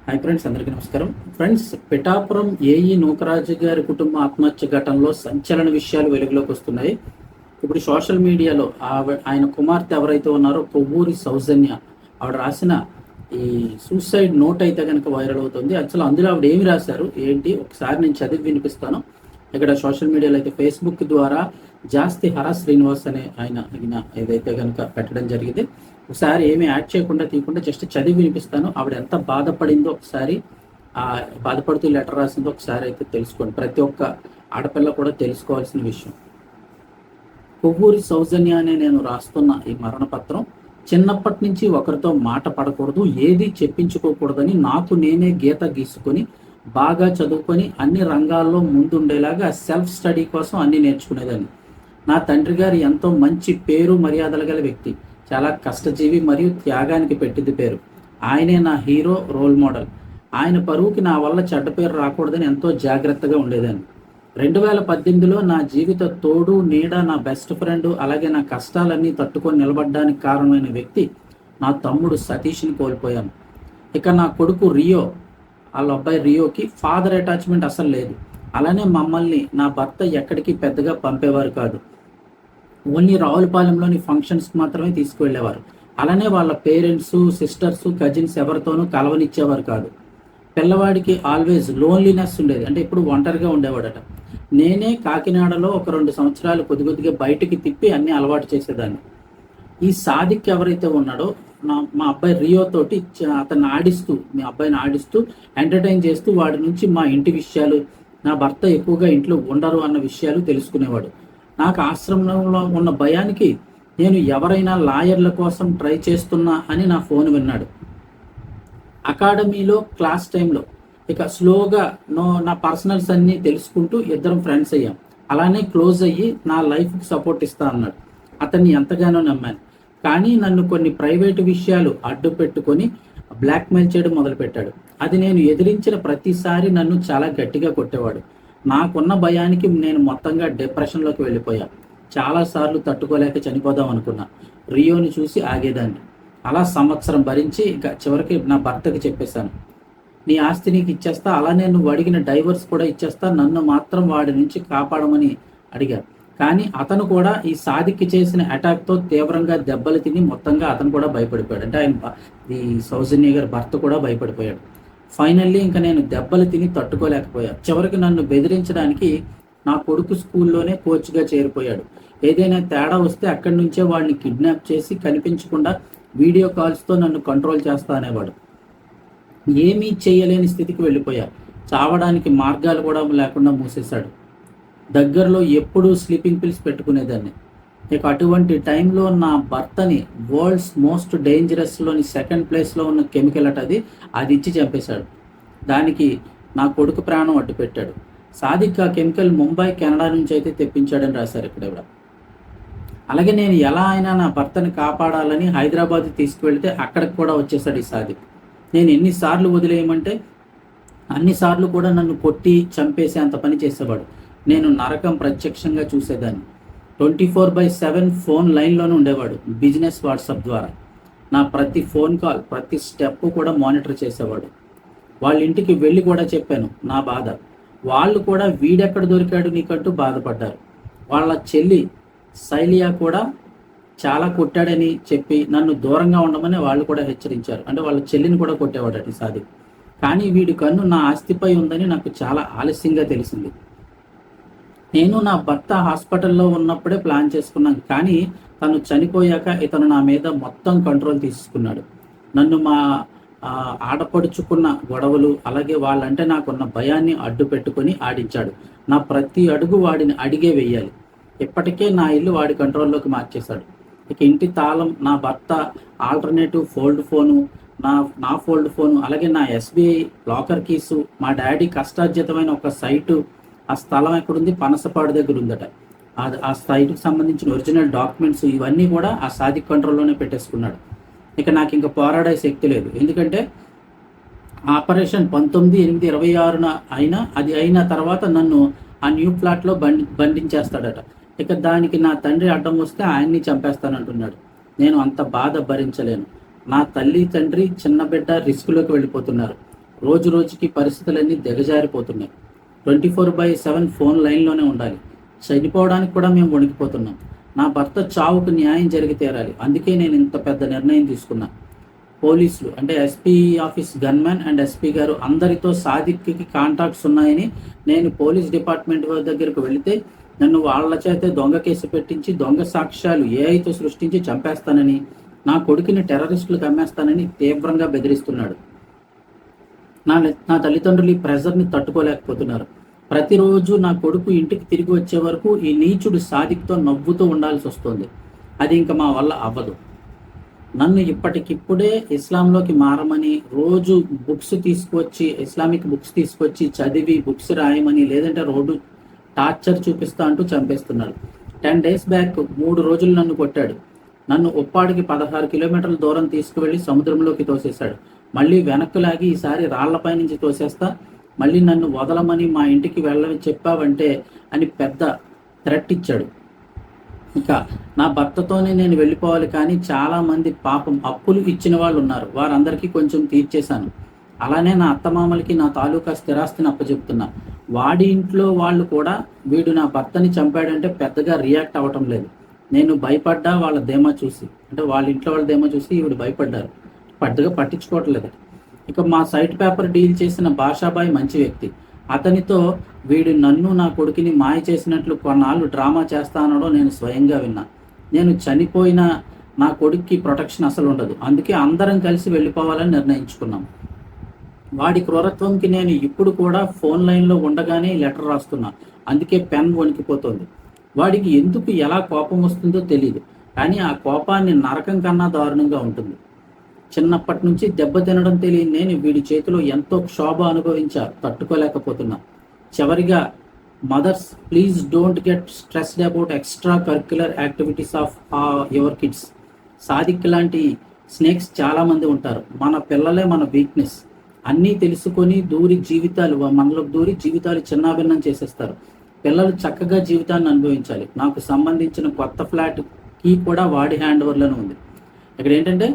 Hi friends, అందరికీ నమస్కారం. Friends, Pithapuram AE Nookaraju గారి కుటుంబ ఆత్మహత్య ఘటనలో సంచలన విషయాలు వెలుగులోకి వస్తున్నాయి. ఇప్పుడు సోషల్ మీడియాలో ఆయన కుమార్తె ఎవరైతే ఉన్నారో కొవ్వూరి సౌజన్య, ఆవిడ రాసిన ఈ సూసైడ్ నోట్ అయితే కనుక వైరల్ అవుతుంది. యాక్చువల్ అందులో ఆవిడ ఏమి రాశారు ఏంటి ఒకసారి నేను చదివి వినిపిస్తాను. ఇక్కడ సోషల్ మీడియాలో అయితే ఫేస్బుక్ ద్వారా జాస్తి హర శ్రీనివాస్ అనే ఆయన ఏదైతే కనుక పెట్టడం జరిగింది. ఒకసారి ఏమి యాడ్ చేయకుండా తీయకుండా జస్ట్ చదివి వినిపిస్తాను. ఆవిడ ఎంత బాధపడిందో ఒకసారి, ఆ బాధపడుతూ లెటర్ రాసిందో ఒకసారి అయితే తెలుసుకోండి. ప్రతి ఒక్క ఆడపిల్ల కూడా తెలుసుకోవాల్సిన విషయం. కొవ్వూరి సౌజన్య అనే నేను రాస్తున్న ఈ మరణ పత్రం, చిన్నప్పటి నుంచి ఒకరితో మాట పడకూడదు, ఏది చెప్పించుకోకూడదని నాకు నేనే గీత గీసుకొని బాగా చదువుకొని అన్ని రంగాల్లో ముందుండేలాగా సెల్ఫ్ స్టడీ కోసం అన్ని నేర్చుకునేదాన్ని. నా తండ్రి గారు ఎంతో మంచి పేరు మర్యాదలు గల వ్యక్తి, చాలా కష్టజీవి మరియు త్యాగానికి పెట్టింది పేరు. ఆయనే నా హీరో, రోల్ మోడల్. ఆయన పరువుకి నా వల్ల చెడ్డ పేరు రాకూడదని ఎంతో జాగ్రత్తగా ఉండేదాన్ని. 2018లో నా జీవిత తోడు నీడ, నా బెస్ట్ ఫ్రెండ్, అలాగే నా కష్టాలన్నీ తట్టుకొని నిలబడడానికి కారణమైన వ్యక్తి నా తమ్ముడు సతీష్ని కోల్పోయాను. ఇక నా కొడుకు రియో, వాళ్ళ అబ్బాయి రియోకి ఫాదర్ అటాచ్మెంట్ అసలు లేదు. అలానే మమ్మల్ని నా భర్త ఎక్కడికి పెద్దగా పంపేవారు కాదు. ఓన్లీ రావులపాలెంలోని ఫంక్షన్స్కి మాత్రమే తీసుకువెళ్ళేవారు. అలానే వాళ్ళ పేరెంట్స్, సిస్టర్స్, కజిన్స్ ఎవరితోనూ కలవనిచ్చేవారు కాదు. పిల్లవాడికి ఆల్వేస్ లోన్లీనెస్ ఉండేది, అంటే ఇప్పుడు ఒంటరిగా ఉండేవాడట. నేనే కాకినాడలో ఒక 2 సంవత్సరాలు కొద్దిగా బయటికి తిప్పి అన్ని అలవాటు చేసేదాన్ని. ఈ సాదిక్ ఎవరైతే ఉన్నాడో మా అబ్బాయి రియో తోటి అతన్ని ఆడిస్తూ, మీ అబ్బాయిని ఆడిస్తూ ఎంటర్టైన్ చేస్తూ వాడి నుంచి మా ఇంటి విషయాలు, నా భర్త ఎక్కువగా ఇంట్లో ఉండరు అన్న విషయాలు తెలుసుకునేవాడు. నాకు ఆశ్రమంలో ఉన్న భయానికి నేను ఎవరైనా లాయర్ల కోసం ట్రై చేస్తున్నా అని నా ఫోన్ విన్నాడు. అకాడమీలో క్లాస్ టైంలో ఇక స్లోగా నా పర్సనల్స్ అన్నీ తెలుసుకుంటూ ఇద్దరం ఫ్రెండ్స్ అయ్యాం. అలానే క్లోజ్ అయ్యి నా లైఫ్కి సపోర్ట్ ఇస్తా అన్నాడు. అతన్ని ఎంతగానో నమ్మాను. కానీ నన్ను కొన్ని ప్రైవేటు విషయాలు అడ్డు పెట్టుకొని బ్లాక్మెయిల్ చేయడం మొదలుపెట్టాడు. అది నేను ఎదిరించిన ప్రతిసారి నన్ను చాలా గట్టిగా కొట్టేవాడు. నాకున్న భయానికి నేను మొత్తంగా డిప్రెషన్లోకి వెళ్ళిపోయా. చాలాసార్లు తట్టుకోలేక చనిపోదాం అనుకున్నా. రియోని చూసి ఆగేదాన్ని. అలా సంవత్సరం భరించి ఇక చివరికి నా భర్తకి చెప్పేశాను, నీ ఆస్తి నీకు ఇచ్చేస్తా, అలానే నువ్వు అడిగిన డైవర్స్ కూడా ఇచ్చేస్తా, నన్ను మాత్రం వాడి నుంచి కాపాడమని అడిగారు. కానీ అతను కూడా ఈ సాదిక్కి చేసిన అటాక్తో తీవ్రంగా దెబ్బలు తిని మొత్తంగా అతను కూడా భయపడిపోయాడు. అంటే ఈ సౌజన్య గారి భర్త కూడా భయపడిపోయాడు. ఫైనల్లీ ఇంకా నేను దెబ్బలు తిని తట్టుకోలేకపోయా. చివరికి నన్ను బెదిరించడానికి నా కొడుకు స్కూల్లోనే కోచ్గా చేరిపోయాడు. ఏదైనా తేడా వస్తే అక్కడి నుంచే వాడిని కిడ్నాప్ చేసి కనిపించకుండా వీడియో కాల్స్తో నన్ను కంట్రోల్ చేస్తా అనేవాడు. ఏమీ చేయలేని స్థితికి వెళ్ళిపోయా. చావడానికి మార్గాలు కూడా లేకుండా మూసేశాడు. దగ్గరలో ఎప్పుడూ స్లీపింగ్ పిల్స్ పెట్టుకునేదాన్ని. ఇక అటువంటి టైంలో నా భర్తని వరల్డ్స్ మోస్ట్ డేంజరస్లోని సెకండ్ ప్లేస్లో ఉన్న కెమికల్ అది ఇచ్చి చంపేశాడు. దానికి నా కొడుకు ప్రాణం అడ్డు పెట్టాడు. సాదిక్ ఆ కెమికల్ ముంబై, కెనడా నుంచి అయితే తెప్పించాడని రాశారు ఇక్కడ. అలాగే నేను ఎలా అయినా నా భర్తని కాపాడాలని హైదరాబాద్ తీసుకువెళ్తే అక్కడికి కూడా వచ్చేసాడు ఈ సాదిక్. నేను ఎన్నిసార్లు వదిలేయమంటే అన్నిసార్లు కూడా నన్ను కొట్టి చంపేసి అంత పని చేసేవాడు. నేను నరకం ప్రత్యక్షంగా చూసేదాన్ని. 24/7 ఫోన్ లైన్లోనే ఉండేవాడు. బిజినెస్ వాట్సాప్ ద్వారా నా ప్రతి ఫోన్ కాల్, ప్రతి స్టెప్ కూడా మానిటర్ చేసేవాడు. వాళ్ళ ఇంటికి వెళ్ళి కూడా చెప్పాను నా బాధ. వాళ్ళు కూడా వీడెక్కడ దొరికాడు నీకంటూ బాధపడ్డారు. వాళ్ళ చెల్లి శైలియా కూడా చాలా కొట్టాడని చెప్పి నన్ను దూరంగా ఉండమని వాళ్ళు కూడా హెచ్చరించారు. అంటే వాళ్ళ చెల్లిని కూడా కొట్టేవాడట సాదిక్. కానీ వీడి కన్ను నా ఆస్తిపై ఉందని నాకు చాలా ఆలస్యంగా తెలిసింది. నేను నా భర్త హాస్పిటల్లో ఉన్నప్పుడే ప్లాన్ చేసుకున్నాను. కానీ తను చనిపోయాక ఇతను నా మీద మొత్తం కంట్రోల్ తీసుకున్నాడు. నన్ను మా ఆడపడుచుకున్న గొడవలు, అలాగే వాళ్ళంటే నాకున్న భయాన్ని అడ్డు పెట్టుకొని ఆడించాడు. నా ప్రతి అడుగు వాడిని అడిగే వెయ్యాలి. ఇప్పటికే నా ఇల్లు వాడి కంట్రోల్లోకి మార్చేశాడు. ఇక ఇంటి తాళం, నా భర్త ఆల్టర్నేటివ్ ఫోల్డ్ ఫోను, నా ఫోల్డ్ ఫోను, అలాగే నా SBI లాకర్ కీసు, మా డాడీ కష్టార్జితమైన ఒక సైటు, ఆ స్థలం ఎక్కడుంది, పనసపాడు దగ్గర ఉందట. ఆ సైట్కి సంబంధించిన ఒరిజినల్ డాక్యుమెంట్స్ ఇవన్నీ కూడా ఆ సాదిక్ కంట్రోల్లోనే పెట్టేసుకున్నాడు. ఇక నాకు ఇంకా పోరాడే శక్తి లేదు. ఎందుకంటే ఆపరేషన్ 19/8/26 అయినా, అది అయిన తర్వాత నన్ను ఆ న్యూ ఫ్లాట్లో బంధించేస్తాడట. ఇక దానికి నా తండ్రి అడ్డం వస్తే ఆయన్ని చంపేస్తానంటున్నాడు. నేను అంత బాధ భరించలేను. నా తల్లి తండ్రి చిన్న బిడ్డ రిస్క్లోకి వెళ్ళిపోతున్నారు. రోజు రోజుకి పరిస్థితులన్నీ దిగజారిపోతున్నాయి. 24/7 ఫోన్ లైన్లోనే ఉండాలి. చనిపోవడానికి కూడా మేము వణికిపోతున్నాం. నా భర్త చావుకు న్యాయం జరిగి తీరాలి. అందుకే నేను ఇంత పెద్ద నిర్ణయం తీసుకున్నా. పోలీసులు అంటే SP office gunmen and SP గారు అందరితో సాదిక్కి కాంటాక్ట్స్ ఉన్నాయని నేను పోలీస్ డిపార్ట్మెంట్ దగ్గరకు వెళితే నన్ను వాళ్ళ చేతే దొంగ కేసు పెట్టించి దొంగ సాక్ష్యాలు ఏఐతో సృష్టించి చంపేస్తానని, నా కొడుకుని టెర్రరిస్టులకు అమ్మేస్తానని తీవ్రంగా బెదిరిస్తున్నాడు. నా తల్లిదండ్రులు ఈ ప్రెజర్ని తట్టుకోలేకపోతున్నారు. ప్రతిరోజు నా కొడుకు ఇంటికి తిరిగి వచ్చే వరకు ఈ నీచుడు సాదిక్తో నవ్వుతూ ఉండాల్సి వస్తుంది. అది ఇంకా మా వల్ల అవ్వదు. నన్ను ఇప్పటికిప్పుడే ఇస్లాంలోకి మారమని, రోజు బుక్స్ తీసుకొచ్చి ఇస్లామిక్ బుక్స్ తీసుకొచ్చి చదివి బుక్స్ రాయమని, లేదంటే రోడ్డు టార్చర్ చూపిస్తా అంటూ చంపేస్తున్నాడు. 10 days బ్యాక్ 3 రోజులు నన్ను కొట్టాడు. నన్ను ఉప్పాడికి 16 కిలోమీటర్ల దూరం తీసుకువెళ్ళి సముద్రంలోకి తోసేశాడు. మళ్ళీ వెనక్కు లాగి ఈసారి రాళ్లపై నుంచి తోసేస్తా, మళ్ళీ నన్ను వదలమని మా ఇంటికి వెళ్ళని చెప్పావంటే అని పెద్ద థ్రెట్ ఇచ్చాడు. ఇక నా భర్తతోనే నేను వెళ్ళిపోవాలి, కానీ చాలామంది పాపం అప్పులు ఇచ్చిన వాళ్ళు ఉన్నారు, వారందరికీ కొంచెం తీర్చేశాను. అలానే నా అత్తమామలకి నా తాలూకా స్థిరాస్తిని అప్పచెప్తున్నా. వాడి ఇంట్లో వాళ్ళు కూడా వీడు నా భర్తని చంపాడంటే పెద్దగా రియాక్ట్ అవ్వటం లేదు. నేను భయపడ్డా వాళ్ళ ధీమా చూసి, అంటే వాళ్ళ ఇంట్లో వాళ్ళ ధీమా చూసి వీడు భయపడ్డారు, పెద్దగా పట్టించుకోవట్లేదు. ఇక మా సైట్ పేపర్ డీల్ చేసిన భాషాబాయ్ మంచి వ్యక్తి. అతనితో వీడు నన్ను నా కొడుకుని మాయ చేసినట్లు కొన్నాళ్ళు డ్రామా చేస్తానో నేను స్వయంగా విన్నా. నేను చనిపోయిన నా కొడుక్కి ప్రొటెక్షన్ అసలు ఉండదు, అందుకే అందరం కలిసి వెళ్ళిపోవాలని నిర్ణయించుకున్నాం. వాడి క్రూరత్వంకి నేను ఇప్పుడు కూడా ఫోన్ లైన్లో ఉండగానే లెటర్ రాస్తున్నా, అందుకే పెన్ వణికిపోతుంది. వాడికి ఎందుకు ఎలా కోపం వస్తుందో తెలియదు, కానీ ఆ కోపాన్ని నరకం కన్నా దారుణంగా ఉంటుంది. చిన్నప్పటి నుంచి దెబ్బ తినడం తెలియని నేను వీడి చేతిలో ఎంతో క్షోభ అనుభవించా, తట్టుకోలేకపోతున్నా. చివరిగా mothers, please don't get stressed about extra curricular activities of your kids. Sadiq లాంటి స్నేక్స్ చాలామంది ఉంటారు. మన పిల్లలే మన వీక్నెస్. అన్నీ తెలుసుకొని మనలోకి దూరి జీవితాలు చిన్నాభిన్నం చేసేస్తారు. పిల్లలు చక్కగా జీవితాన్ని అనుభవించాలి. నాకు సంబంధించిన కొత్త ఫ్లాట్ కీ కూడా వాడి హ్యాండ్ ఓవర్లోనే ఉంది. ఇక్కడ ఏంటంటే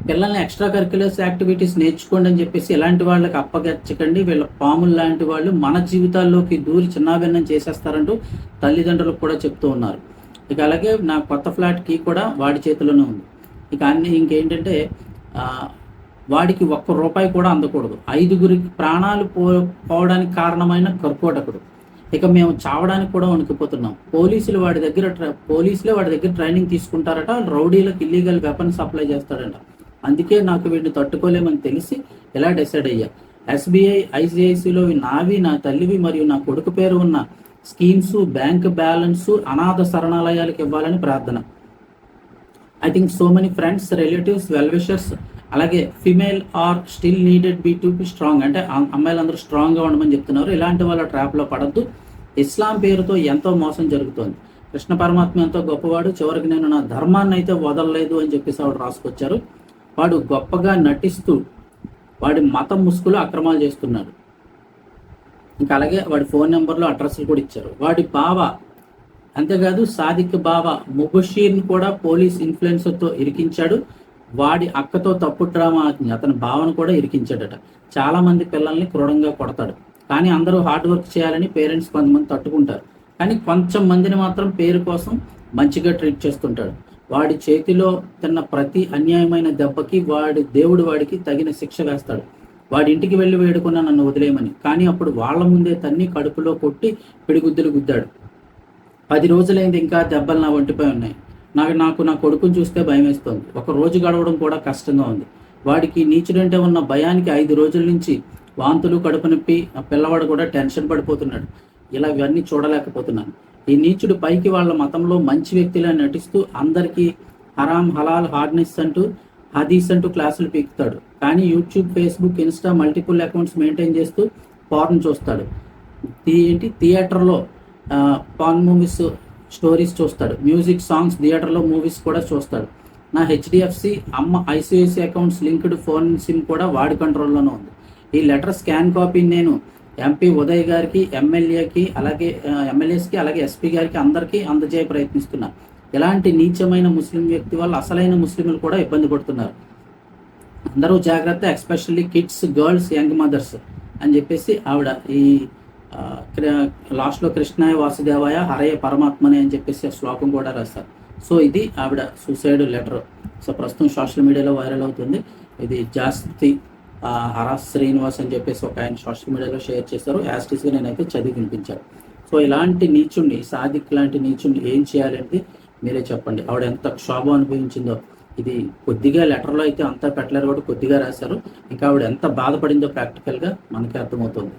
పిల్లల్ని ఎక్స్ట్రా కరిక్యులర్స్ యాక్టివిటీస్ నేర్చుకోండి అని చెప్పేసి ఇలాంటి వాళ్ళకి అప్పగచ్చకండి, వీళ్ళ పాములు లాంటి వాళ్ళు మన జీవితాల్లోకి దూరి చిన్నాభిన్నం చేసేస్తారంటూ తల్లిదండ్రులకు కూడా చెప్తూ ఉన్నారు. ఇక అలాగే నా కొత్త ఫ్లాట్ కీ కూడా వాడి చేతిలోనే ఉంది. ఇక ఇంకేంటంటే వాడికి ₹1 కూడా అందకూడదు. 5గురికి ప్రాణాలు పోవడానికి కారణమైన కర్కోటకుడు. ఇక మేము చావడానికి కూడా వణికిపోతున్నాం. పోలీసులే వాడి దగ్గర ట్రైనింగ్ తీసుకుంటారట. రౌడీలకు ఇల్లీగల్ వెపన్ సప్లై చేస్తాడంట. అందుకే నాకు వీడిని తట్టుకోలేమని తెలిసి ఇలా డిసైడ్ అయ్యా. SBI, ICICలో నావి, నా తల్లివి మరియు నా కొడుకు పేరు ఉన్న స్కీమ్స్, బ్యాంక్ బ్యాలెన్స్ అనాథ శరణాలయాలకు ఇవ్వాలని ప్రార్థన. I think so many friends, relatives, well wishers, అలాగే female are still needed to be strong, అంటే అమ్మాయిలందరూ స్ట్రాంగ్గా ఉండమని చెప్తున్నారు. ఇలాంటి వాళ్ళ ట్రాప్లో పడద్దు. ఇస్లాం పేరుతో ఎంతో మోసం జరుగుతోంది. కృష్ణ పరమాత్మ ఎంతో గొప్పవాడు, చివరికి నేను నా ధర్మాన్ని అయితే వదలలేదు అని చెప్పేసి వాడు రాసుకొచ్చారు. వాడు గొప్పగా నటిస్తూ వాడి మతం ముసుగులో అక్రమాలు చేస్తున్నాడు. ఇంకా అలాగే వాడి ఫోన్ నెంబర్లో అడ్రస్లు కూడా ఇచ్చారు. వాడి బావ, అంతేకాదు సాదిక్ బావ ముబషీర్ని కూడా పోలీస్ ఇన్ఫ్లుయెన్సర్తో ఇరికించాడు. వాడి అక్కతో తప్పు డ్రామా అతని భావన కూడా ఇరికించాడట. చాలా మంది పిల్లల్ని క్రూరంగా కొడతాడు. కానీ అందరూ హార్డ్ వర్క్ చేయాలని పేరెంట్స్ కొంతమంది తట్టుకుంటారు, కానీ కొంచెం మందిని మాత్రం పేరు కోసం మంచిగా ట్రీట్ చేస్తుంటాడు. వాడి చేతిలో తిన్న ప్రతి అన్యాయమైన దెబ్బకి దేవుడు వాడికి తగిన శిక్ష వేస్తాడు. వాడి ఇంటికి వెళ్ళి వేడుకున్నా నన్ను వదిలేయమని, కానీ అప్పుడు వాళ్ళ ముందే తన్ని కడుపులో కొట్టి పిడిగుద్దులు గుద్దాడు. 10 రోజులైంది, ఇంకా దెబ్బలు నా ఒంటిపై ఉన్నాయి. నాకు నా కొడుకుని చూస్తే భయం వేస్తోంది. ఒక రోజు గడవడం కూడా కష్టంగా ఉంది. వాడికి నీచుడంటే ఉన్న భయానికి 5 రోజుల నుంచి వాంతులు, కడుపు నొప్పి, ఆ పిల్లవాడు కూడా టెన్షన్ పడిపోతున్నాడు. ఇవన్నీ చూడలేకపోతున్నాను. ఈ నీచుడు పైకి వాళ్ళ మతంలో మంచి వ్యక్తిలా నటిస్తూ అందరికీ హరాం, హలాల్, హార్డ్నెస్ అంటూ హదీస్ అంటూ క్లాసులు పీకుతాడు. కానీ YouTube, Facebook, Insta multiple accounts maintain చేస్తూ పార్న్ చూస్తాడు. థియేటర్లో పార్న్ మూవీస్, స్టోరీస్ చూస్తాడు. మ్యూజిక్, సాంగ్స్, థియేటర్లో మూవీస్ కూడా చూస్తాడు. నా HDFC, ICICI accounts linked phone SIM కూడా వాడి కంట్రోల్లోనే ఉంది. ఈ లెటర్ స్కాన్ కాపీని నేను MP ఉదయ్ గారికి, ఎమ్మెల్యేస్కి, అలాగే SP గారికి అందరికీ అందజేయ ప్రయత్నిస్తున్నా. ఇలాంటి నీచమైన ముస్లిం వ్యక్తి వల్ల అసలైన ముస్లింలు కూడా ఇబ్బంది పడుతున్నారు. అందరూ జాగ్రత్త, especially kids, girls, young mothers అని చెప్పేసి ఆవిడ ఈ లాస్ట్లో కృష్ణాయ వాసుదేవాయ హరయ పరమాత్మనే అని చెప్పేసి ఆ శ్లోకం కూడా రాస్తారు. సో ఇది ఆవిడ సూసైడ్ లెటర్. సో ప్రస్తుతం సోషల్ మీడియాలో వైరల్ అవుతుంది. ఇది జాస్తి హరాస్ శ్రీనివాస్ అని చెప్పేసి ఒక ఆయన సోషల్ మీడియాలో షేర్ చేశారు. యాస్టిస్గా నేనైతే చదివి వినిపించాను. సో ఇలాంటి నీచుణ్ణి, సాదిక్ లాంటి నీచుణ్ణి ఏం చేయాలంటే మీరే చెప్పండి. ఆవిడ ఎంత క్షోభ అనుభవించిందో. ఇది కొద్దిగా లెటర్లో అయితే అంతా పెట్టలేరు, కూడా కొద్దిగా రాశారు. ఇంకా ఆవిడ ఎంత బాధపడిందో ప్రాక్టికల్గా మనకి అర్థమవుతుంది.